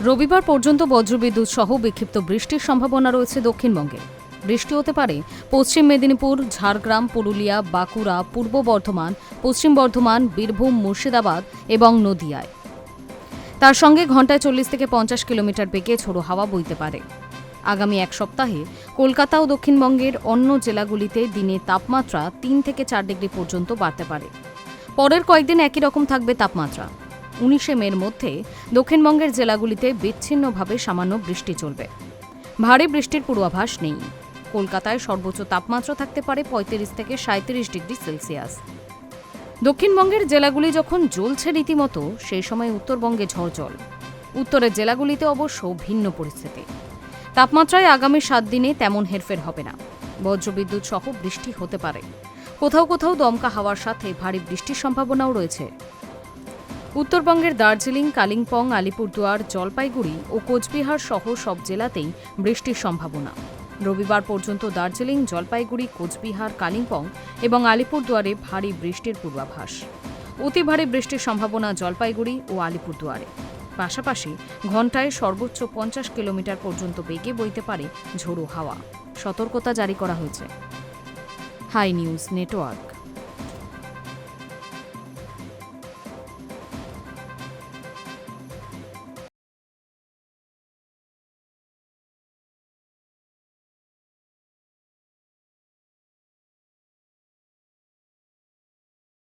রবিবার পর্যন্ত বজ্রবিদ্যুৎ সহ বিক্ষিপ্ত বৃষ্টির সম্ভাবনা রয়েছে দক্ষিণবঙ্গে। বৃষ্টি হতে পারে পশ্চিম মেদিনীপুর, ঝাড়গ্রাম, পুরুলিয়া, বাঁকুড়া, পূর্ব বর্ধমান, পশ্চিম বর্ধমান, বীরভূম, মুর্শিদাবাদ এবং নদিয়ায়। তার সঙ্গে ঘণ্টায় 40 থেকে 50 কিলোমিটার বেগে ঝোড়ো হাওয়া বইতে পারে। আগামী এক সপ্তাহে কলকাতা ও দক্ষিণবঙ্গের অন্য জেলাগুলিতে দিনে তাপমাত্রা 3 থেকে 4 ডিগ্রি পর্যন্ত বাড়তে পারে। পরের কয়েকদিন একই রকম থাকবে তাপমাত্রা। 19 মের মধ্যে দক্ষিণবঙ্গের জেলাগুলিতে বিচ্ছিন্নভাবে সামান্য বৃষ্টি চলবে। ভারী বৃষ্টির পূর্বাভাস নেই। কলকাতায় সর্বোচ্চ তাপমাত্রা থাকতে পারে 35 থেকে 37 ডিগ্রি সেলসিয়াস। দক্ষিণবঙ্গের জেলাগুলি যখন জ্বলছে রীতিমতো, সেই সময় উত্তরবঙ্গে ঝড়। উত্তরের জেলাগুলিতে অবশ্য ভিন্ন পরিস্থিতি। তাপমাত্রায় আগামী 7 দিনে তেমন হেরফের হবে না। বজ্রবিদ্যুৎ সহ বৃষ্টি হতে পারে। কোথাও কোথাও দমকা হাওয়ার সাথে ভারী বৃষ্টির সম্ভাবনাও রয়েছে। উত্তরবঙ্গের দার্জিলিং, কালিম্পং, আলিপুরদুয়ার, জলপাইগুড়ি ও কোচবিহার সহ সব জেলাতেই বৃষ্টির সম্ভাবনা। রবিবার পর্যন্ত দার্জিলিং, জলপাইগুড়ি, কোচবিহার, কালিম্পং এবং আলিপুরদুয়ারে ভারী বৃষ্টির পূর্বাভাস। অতি ভারী বৃষ্টির সম্ভাবনা জলপাইগুড়ি ও আলিপুরদুয়ারে। পাশাপাশি ঘণ্টায় সর্বোচ্চ 50 কিলোমিটার পর্যন্ত বেগে বইতে পারে ঝোড়ো হাওয়া। সতর্কতা জারি করা হয়েছে। Hi news network.